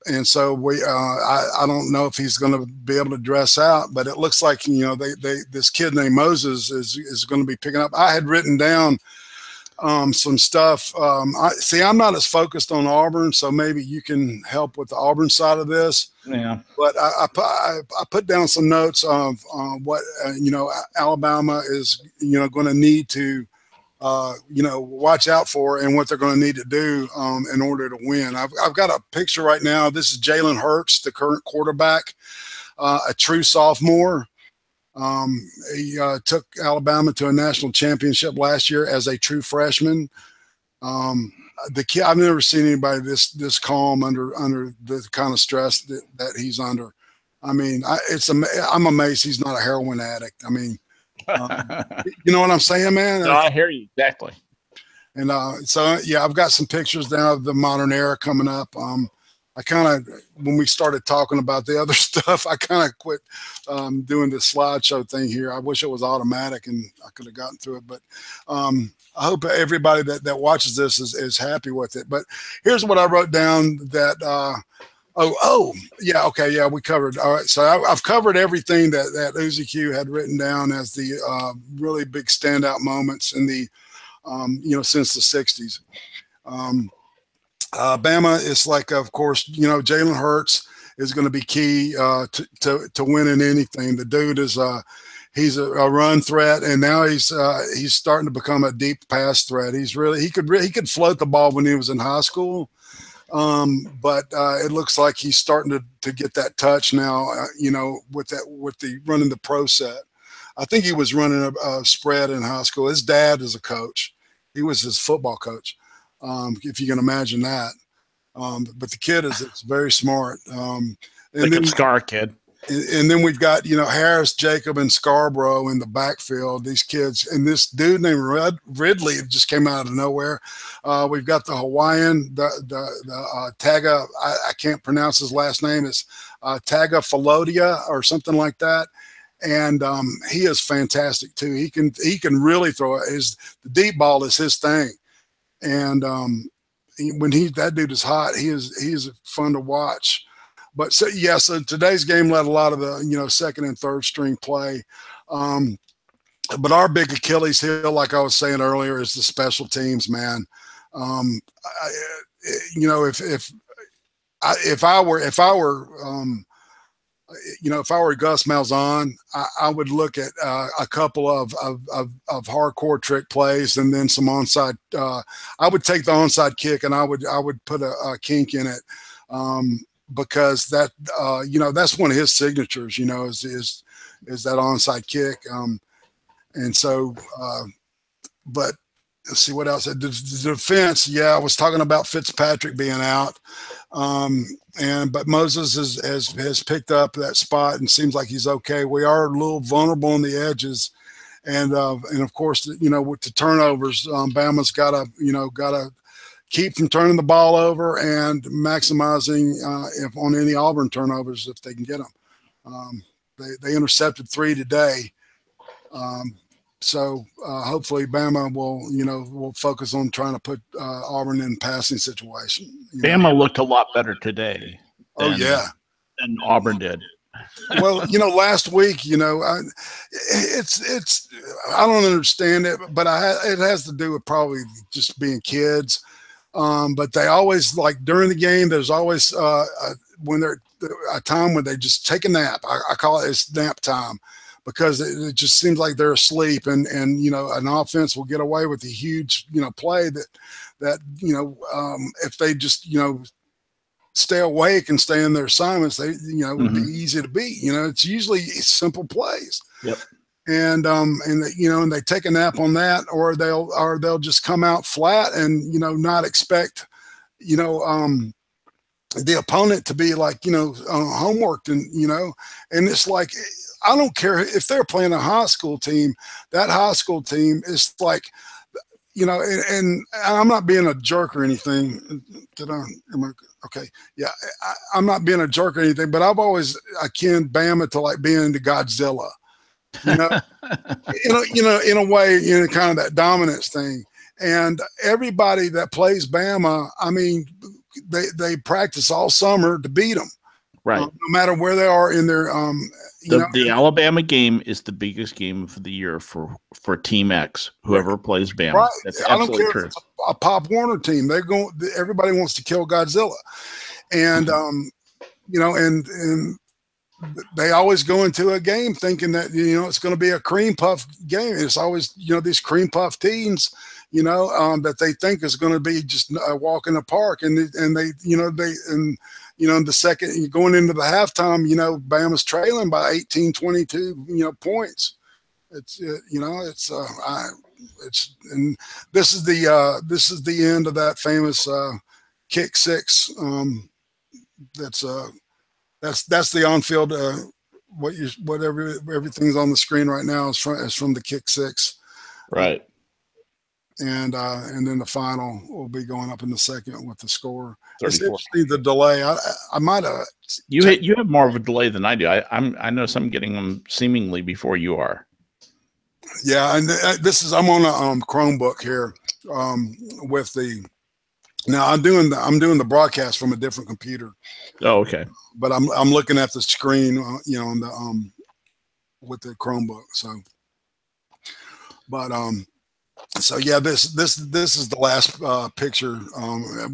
And so I don't know if he's going to be able to dress out, but it looks like this kid named Moses is going to be picking up. I had written down some stuff. I'm not as focused on Auburn, so maybe you can help with the Auburn side of this. Yeah. But I put down some notes of what Alabama is going to need to watch out for, and what they're going to need to do in order to win. I've got a picture right now. This is Jalen Hurts, the current quarterback, a true sophomore. He took Alabama to a national championship last year as a true freshman. The kid, I've never seen anybody this calm under the kind of stress that he's under. I mean, I'm amazed he's not a heroin addict. I mean, you know what I'm saying, man? No, I hear you exactly. And I've got some pictures now of the modern era coming up. I kind of, when we started talking about the other stuff, I kind of quit doing the slideshow thing here. I wish it was automatic and I could have gotten through it. But I hope everybody that watches this is happy with it. But here's what I wrote down that we covered. All right, so I've covered everything that Uzi Q had written down as the really big standout moments in the since the 60s. Bama is like, of course, Jalen Hurts is going to be key to winning anything. The dude is he's a run threat, and now he's starting to become a deep pass threat. He could float the ball when he was in high school. But it looks like he's starting to get that touch now, with the running the pro set. I think he was running a spread in high school. His dad is a coach. He was his football coach, if you can imagine that. But the kid is very smart. Scar kid. And then we've got, Harris, Jacob, and Scarborough in the backfield, these kids. And this dude named Ridley just came out of nowhere. We've got the Hawaiian, the Taga, I can't pronounce his last name. It's Taga Falodia or something like that. And he is fantastic too. He can really throw it. The deep ball is his thing. And when that dude is hot, he's fun to watch. But so today's game let a lot of the second and third string play. But our big Achilles heel, like I was saying earlier, is the special teams, man. If I were Gus Malzahn, I would look at a couple of hardcore trick plays and then some onside. I would take the onside kick and I would put a kink in it. Because that that's one of his signatures, is that onside kick. And so, but let's see what else. The defense, I was talking about Fitzpatrick being out, but Moses has picked up that spot and seems like he's okay. We are a little vulnerable on the edges, and of course, with the turnovers, Bama's got to keep from turning the ball over and maximizing if on any Auburn turnovers if they can get them. They intercepted 3 today, so hopefully Bama will focus on trying to put Auburn in passing situation. Bama looked a lot better today. Than Auburn did. Well, last week, it's I don't understand it, but it has to do with probably just being kids. But they always, like, during the game, there's always when they're a time when they just take a nap. I call it, it's nap time, because it just seems like they're asleep, and an offense will get away with a huge play that if they just stay awake and stay in their assignments, they would be easy to beat. It's usually simple plays. Yep. And and they take a nap on that, or they'll just come out flat and not expect the opponent to be like homeworked, and it's like, I don't care if they're playing a high school team. That high school team is like, and I'm not being a jerk or anything. Okay? Yeah, I'm not being a jerk or anything, but I've always akin Bama to like being into Godzilla. In a way, kind of that dominance thing. And everybody that plays Bama, I mean, they practice all summer to beat them, right? No matter where they are in their the Alabama game is the biggest game of the year for Team X, whoever plays Bama. Right. That's I don't care true. if it's a Pop Warner team. Everybody wants to kill Godzilla, and and they always go into a game thinking that it's going to be a cream puff game. It's always these cream puff teams that they think is going to be just a walk in the park, and they in the second, going into the halftime, Bama's trailing by 18, 22 points. It's and this is the end of that famous kick six. That's the on-field. Everything's on the screen right now is from the kick six, right? And then the final will be going up in the second with the score. 34. It's interesting, the delay. I might have. You have more of a delay than I do. I know I'm getting them seemingly before you are. Yeah, and I'm on a Chromebook here with the. Now I'm doing the broadcast from a different computer. Oh, okay. But I'm looking at the screen, on the with the Chromebook. So yeah, this is the last picture.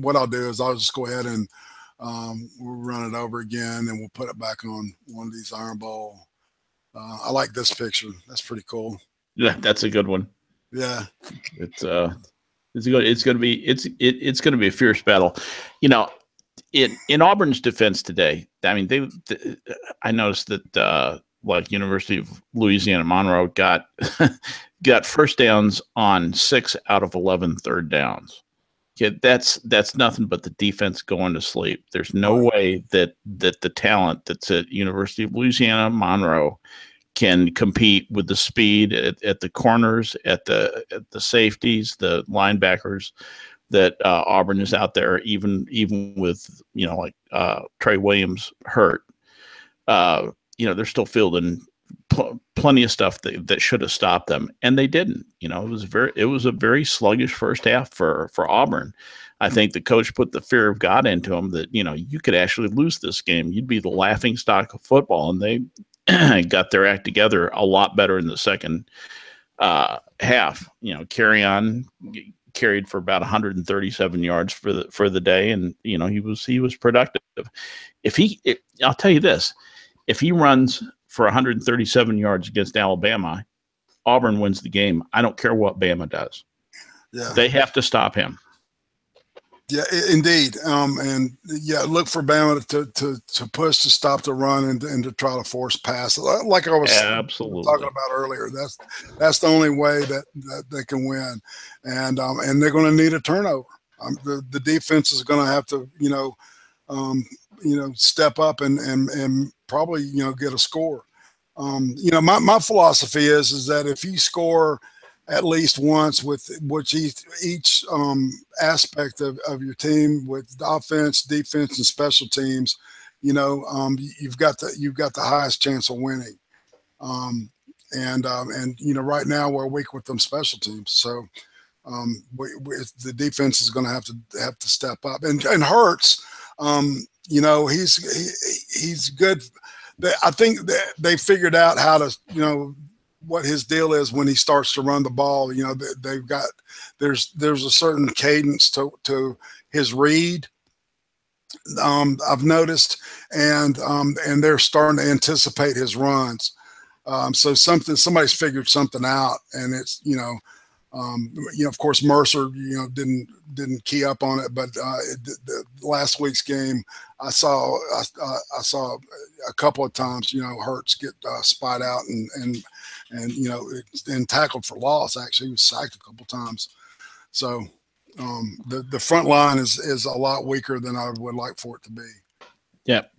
What I'll do is I'll just go ahead and we'll run it over again, and we'll put it back on one of these Iron Bowl. I like this picture. That's pretty cool. Yeah, that's a good one. Yeah, it's going to be a fierce battle. In Auburn's defense today, I mean, I noticed that like University of Louisiana Monroe got first downs on 6 out of 11 third downs. Yeah, that's nothing but the defense going to sleep. There's no way that the talent that's at University of Louisiana Monroe can compete with the speed at the corners, at the safeties, the linebackers that Auburn is out there, even with Trey Williams hurt. They're still fielding plenty of stuff that should have stopped them, and they didn't. It was a very sluggish first half for Auburn. I think the coach put the fear of God into them that you could actually lose this game. You'd be the laughing stock of football, and they got their act together a lot better in the second half. Carried for about 137 yards for the day, and he was productive. I'll tell you this, if he runs for 137 yards against Alabama, Auburn wins the game. I don't care what Bama does. Yeah, they have to stop him. Yeah, indeed. And yeah, look for Bama to push, to stop the run, and to try to force pass. Like I was absolutely talking about earlier, that's the only way that they can win. And they're going to need a turnover. The defense is going to have to step up and probably get a score. My philosophy is that if you score at least once with which each aspect of your team, with the offense, defense, and special teams, you've got the highest chance of winning. Right now we're weak with them special teams, so the defense is going to have to step up. And Hurts, he's good. I think that they figured out how to, you know, what his deal is when he starts to run the ball. You know, they've got, there's a certain cadence to his read. I've noticed, and they're starting to anticipate his runs. So somebody's figured something out, and it's, you know, of course, Mercer, you know, didn't key up on it, but the last week's game, I saw a couple of times, you know, Hurts get spied out and you know, and tackled for loss. Actually, he was sacked a couple of times. So the front line is a lot weaker than I would like for it to be. Yep.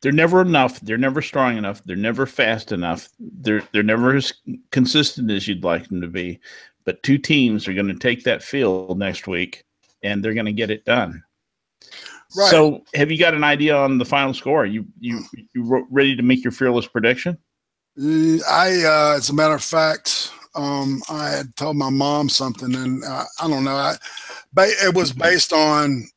They're never enough. They're never strong enough. They're never fast enough. They're never as consistent as you'd like them to be. But two teams are going to take that field next week, and they're going to get it done. Right. So, have you got an idea on the final score? You ready to make your fearless prediction? As a matter of fact, I had told my mom something, and I don't know. It was based on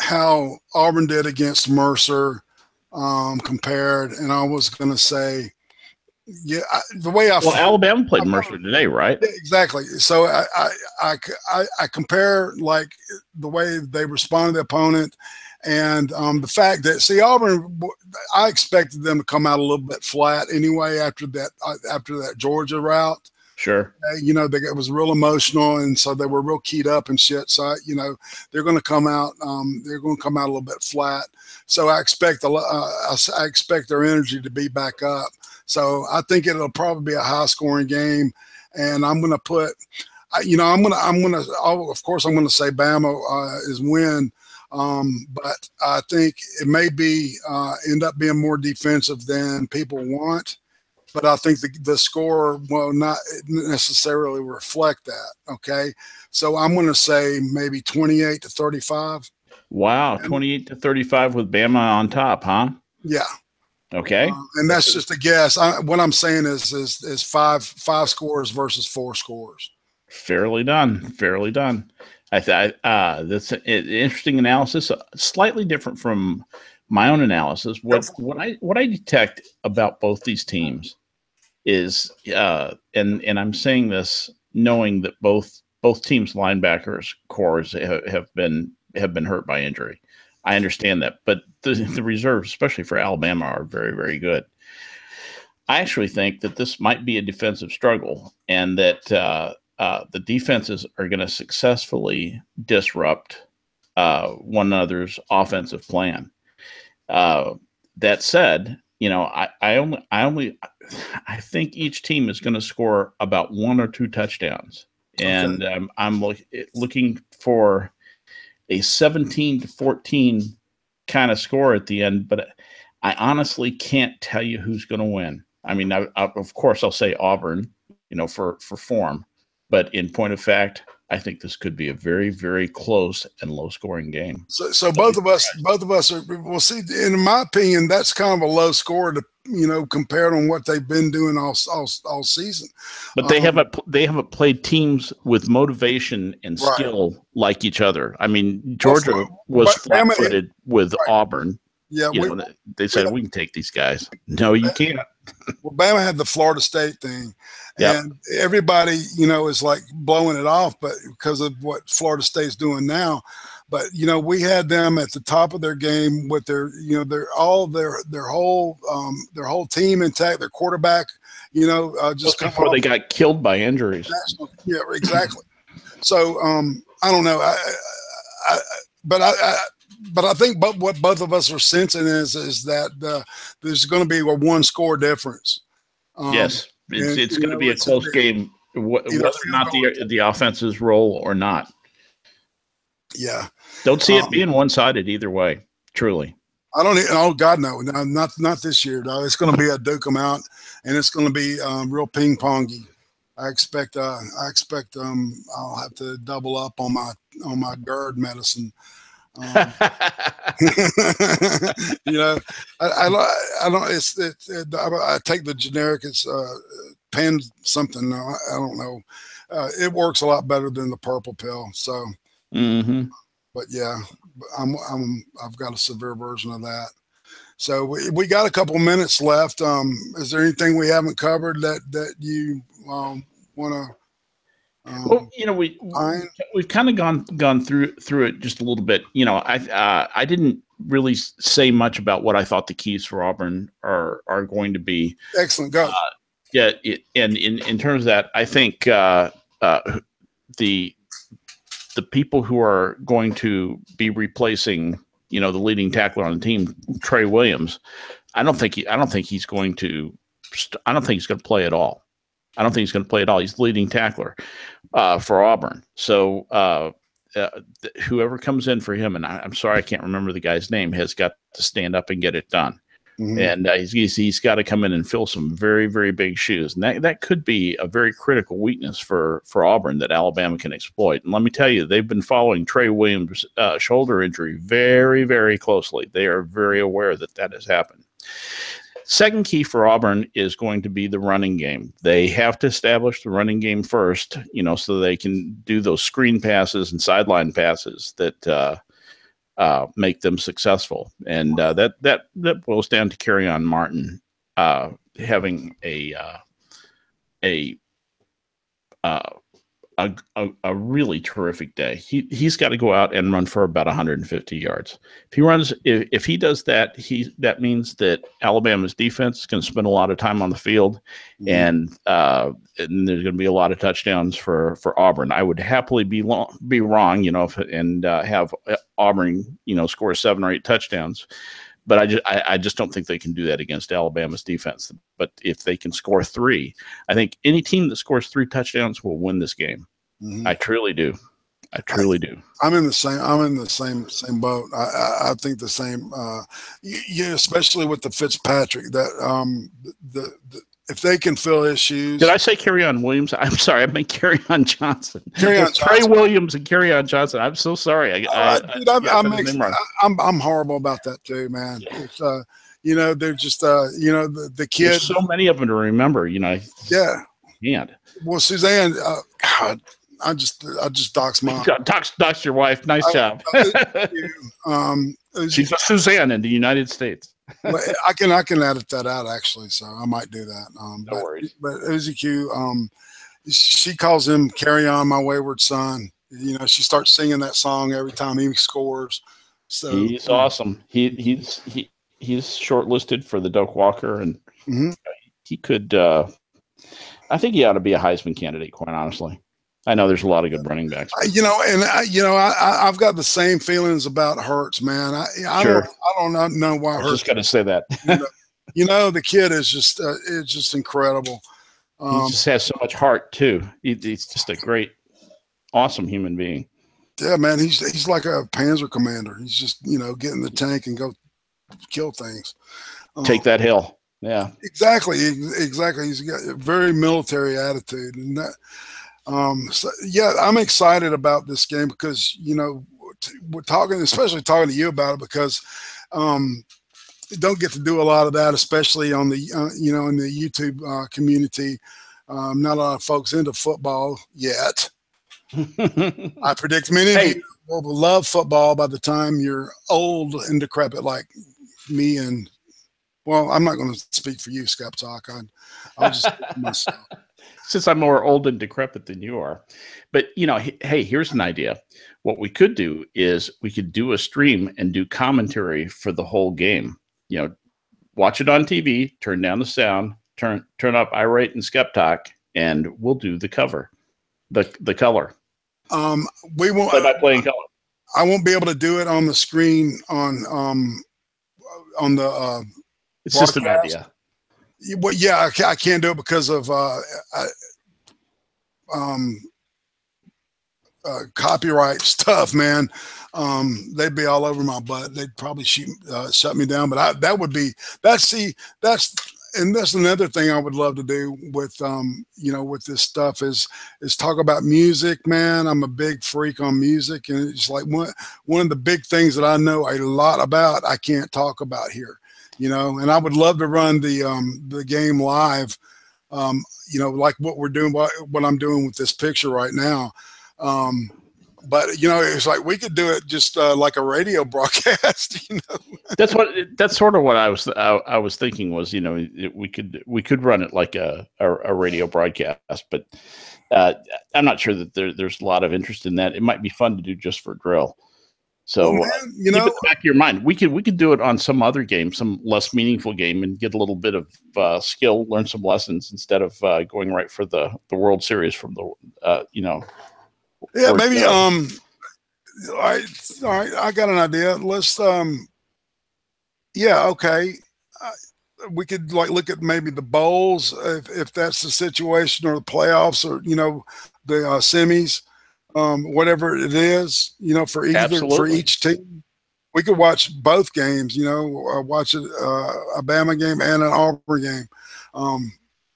how Auburn did against Mercer compared, and I was going to say, yeah, the way I Alabama played Mercer today, right? Exactly. So I compare like the way they responded to the opponent, and the fact that, see, Auburn, I expected them to come out a little bit flat anyway after that Georgia route. Sure. You know, it was real emotional, and so they were real keyed up and shit. So, you know, they're going to come out. They're going to come out a little bit flat. So I expect I expect their energy to be back up. So I think it'll probably be a high scoring game, and I'm going to put, you know, of course I'm going to say Bama is win. But I think it may be end up being more defensive than people want. But I think the score will not necessarily reflect that. Okay, so I'm going to say maybe 28-35. Wow, 28-35 with Bama on top, huh? Yeah. Okay. And that's just a guess. What I'm saying is five scores versus 4 scores. Fairly done. Fairly done. That's an interesting analysis. Slightly different from my own analysis. What I detect about both these teams is, and I'm saying this knowing that both teams' linebackers cores have been hurt by injury. I understand that, but the reserves, especially for Alabama, are very, very good. I actually think that this might be a defensive struggle, and that the defenses are going to successfully disrupt one another's offensive plan. That said, you know, I think each team is going to score about 1 or 2 touchdowns, and I'm looking for a 17-14 kind of score at the end, but I honestly can't tell you who's going to win. I mean, of course, I'll say Auburn, you know, for form, but in point of fact, I think this could be a very, very close and low-scoring game. So both of us are. Well, see, in my opinion, that's kind of a low score to, you know, compared on what they've been doing all season. But they haven't played teams with motivation and skill like each other. I mean, Georgia was flat-footed with Auburn. Yeah, they said we can take these guys. No, you can't. Well, Bama had the Florida State thing, and everybody, you know, is like blowing it off, but because of what Florida State's doing now. But you know, we had them at the top of their game with their, you know, their whole team intact, their quarterback, you know, just before they got killed by injuries. Yeah, exactly. So I don't know, but I think what both of us are sensing is that there's going to be a 1-score difference. Yes, it's going to be a close game, whether or not the offenses roll or not. Yeah, don't see it being one-sided either way. Truly, I don't. Oh God, no, not this year. No, it's going to be a duke 'em out, and it's going to be real ping pongy. I expect I'll have to double up on my GERD medicine. You know, I don't. I take the generic. It's pen something. I don't know. It works a lot better than the purple pill. So Mm-hmm. But yeah, I've got a severe version of that. So we got a couple minutes left. Is there anything we haven't covered that you want to? Well, you know, we've kind of gone through it just a little bit. You know, I didn't really say much about what I thought the keys for Auburn are going to be. Excellent, go. Yeah, and in terms of that, I think the people who are going to be replacing, you know, the leading tackler on the team, Trey Williams, I don't think he's going to play at all. I don't think he's going to play at all. He's the leading tackler for Auburn. So whoever comes in for him, and I'm sorry I can't remember the guy's name, has got to stand up and get it done. Mm-hmm. And he's got to come in and fill some very, very big shoes. And that could be a very critical weakness for Auburn that Alabama can exploit. And let me tell you, they've been following Trey Williams' shoulder injury very, very closely. They are very aware that has happened. Second key for Auburn is going to be the running game. They have to establish the running game first, you know, so they can do those screen passes and sideline passes that make them successful. And that boils down to Kerryon Martin having a really terrific day. He's got to go out and run for about 150 yards. If he does that, that means that Alabama's defense is going to spend a lot of time on the field, and there's going to be a lot of touchdowns for Auburn. I would happily be wrong, you know, and have Auburn, you know, score 7 or 8 touchdowns. But I just don't think they can do that against Alabama's defense. But if they can score 3, I think any team that scores 3 touchdowns will win this game. Mm-hmm. I truly do. I truly do. I'm in the same boat. I think the same. Yeah, especially with the Fitzpatrick. That if they can fill his shoes. Did I say Kerryon Williams? I'm sorry, I meant Kerryon Johnson. Trey Williams and Kerryon Johnson. I'm so sorry. I'm horrible about that too, man. It's you know, they're just you know, the kid. There's so many of them to remember, you know. Yeah. And well, Suzanne, God, I just doxed mom. Doxed your wife. Nice job. She's a Suzanne in the United States. I can edit that out actually, so I might do that. No worries. But Uzi Q, she calls him "Carry On, My Wayward Son." You know, she starts singing that song every time he scores. So he's awesome. He's shortlisted for the Doak Walker, and he could. I think he ought to be a Heisman candidate. Quite honestly. I know there's a lot of good running backs. You know, and I've got the same feelings about Hurts, man. I don't know why Hurts. Just got to say that. You know, the kid is just it's just incredible. He just has so much heart too. He's just a great, awesome human being. Yeah, man. He's like a Panzer commander. He's just, you know, get in the tank and go kill things. Take that hill. Yeah. Exactly. He's got a very military attitude, and that. So yeah, I'm excited about this game because, you know, we're especially talking to you about it because don't get to do a lot of that, especially on the you know, in the YouTube community. Not a lot of folks into football yet. I predict many of you will love football by the time you're old and decrepit like me. And well, I'm not going to speak for you, Skep Tock. I'll just speak for myself. Since I'm more old and decrepit than you are. But, you know, hey, here's an idea. What we could do is we could do a stream and do commentary for the whole game. You know, watch it on TV, turn down the sound, turn up IRATE and Skep Tock, and we'll do the cover, the color. We won't by playing color. I won't be able to do it on the screen on the it's broadcast. Just an idea. Well, yeah, I can't do it because of copyright stuff, man. They'd be all over my butt. They'd probably shut me down. But that's another thing I would love to do with you know, with this stuff is talk about music, man. I'm a big freak on music, and it's like one of the big things that I know a lot about I can't talk about here. You know, and I would love to run the game live, you know, like what we're doing, what I'm doing with this picture right now, But you know, it's like we could do it just like a radio broadcast. You know, that's sort of what I was thinking was, you know, we could run it like a radio broadcast, but I'm not sure that there's a lot of interest in that. It might be fun to do just for drill. So well, man, you know, keep it in the back of your mind. We could do it on some other game, some less meaningful game, and get a little bit of skill, learn some lessons instead of going right for the World Series from the you know. Yeah, maybe. All right, I got an idea. Let's. Yeah, okay. We could like look at maybe the bowls if that's the situation, or the playoffs, or you know, the semis. Whatever it is, you know, for each team, we could watch both games. You know, watch a Bama game and an Auburn game,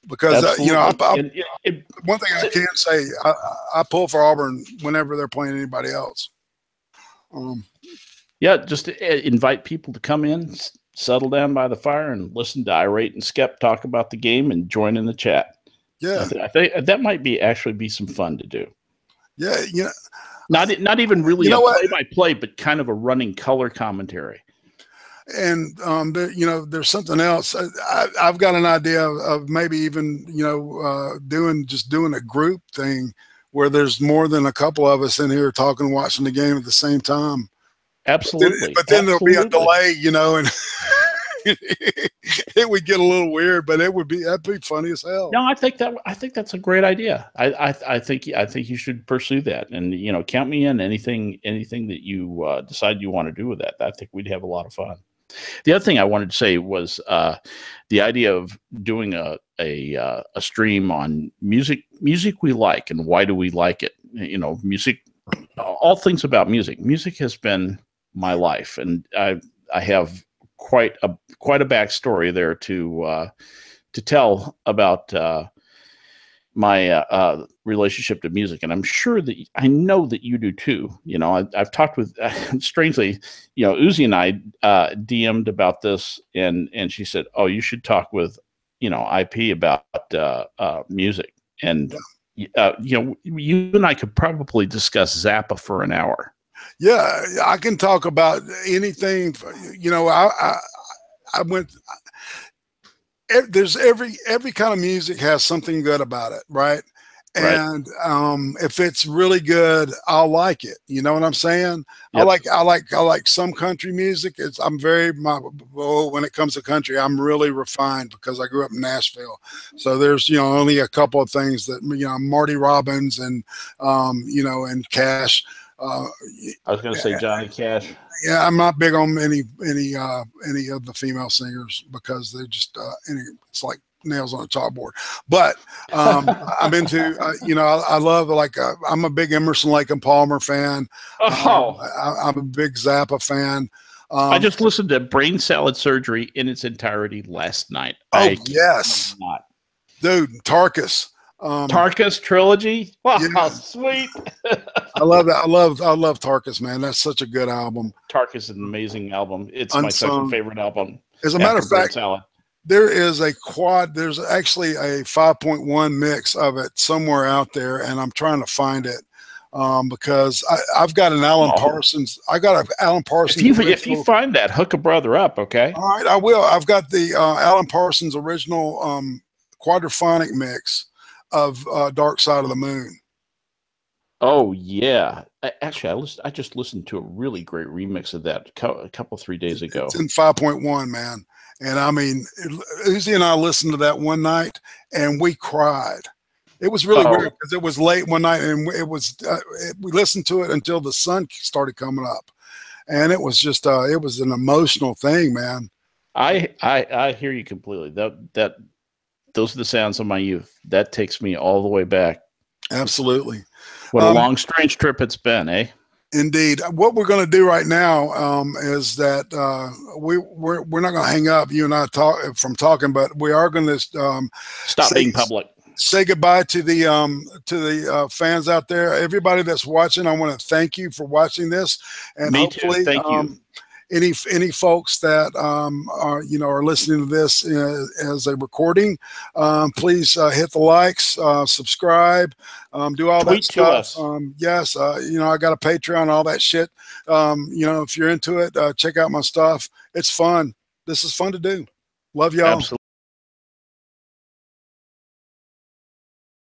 because you know, one thing I can say, I pull for Auburn whenever they're playing anybody else. Yeah, just invite people to come in, settle down by the fire, and listen to Irate and Skep talk about the game, and join in the chat. Yeah, I think that might actually be some fun to do. Yeah, you know, not even really a play-by-play, but kind of a running color commentary. And you know, there's something else. I've got an idea of maybe even, you know, doing a group thing where there's more than a couple of us in here talking, watching the game at the same time. Absolutely. But then there'll be a delay, you know, and it would get a little weird, but that'd be funny as hell. No, I think that's a great idea. I think you should pursue that, and you know, count me in anything that you decide you want to do with that. I think we'd have a lot of fun. The other thing I wanted to say was the idea of doing a stream on music we like, and why do we like it? You know, music, all things about music. Music has been my life, and I have quite a backstory there to tell about my relationship to music, and I'm sure that I know that you do too. You know, I've talked with strangely, you know, Uzi and I DM'd about this, and she said, "Oh, you should talk with, you know, IP about music." And you know, you and I could probably discuss Zappa for an hour. Yeah, I can talk about anything. You know, I went. There's every kind of music has something good about it, right? And if it's really good, I'll like it. You know what I'm saying? Yep. I like some country music. I'm when it comes to country, I'm really refined because I grew up in Nashville. So there's, you know, only a couple of things that, you know, Marty Robbins and you know, and Cash. I was going to say Johnny Cash. Yeah, I'm not big on any of the female singers because they're just it's like nails on a chalkboard. But I'm into you know, I love I'm a big Emerson, Lake and Palmer fan. I'm a big Zappa fan. I just listened to Brain Salad Surgery in its entirety last night. Oh yes, dude, Tarkus. Tarkus trilogy. Wow, yeah. Sweet. I love that. I love Tarkus, man. That's such a good album. Tarkus is an amazing album. It's my second favorite album. As a matter of fact, there's actually a 5.1 mix of it somewhere out there, and I'm trying to find it because I've got an Alan Parsons. I got an Alan Parsons. If you find that, hook a brother up, okay? All right, I will. I've got the Alan Parsons original quadraphonic mix of Dark Side of the Moon. Oh yeah, actually, I just listened to a really great remix of that a couple 3 days ago. It's in 5.1, man, and I mean, Uzi and I listened to that one night, and we cried. It was really weird because it was late one night, and we listened to it until the sun started coming up, and it was just it was an emotional thing, man. I hear you completely. Those are the sounds of my youth. That takes me all the way back. Absolutely. What a long, strange trip it's been, eh? Indeed. What we're going to do right now is that we're not going to hang up, you and I from talking, but we are going to stop being public. Say goodbye to the fans out there. Everybody that's watching, I want to thank you for watching this, and Me hopefully, too. Thank you. any folks that are are listening to this as a recording, please hit the likes, subscribe, do all Tweet that stuff. to us. Yes, I got a Patreon, all that shit. If you're into it, check out my stuff. It's fun. This is fun to do. Love y'all. Absolutely.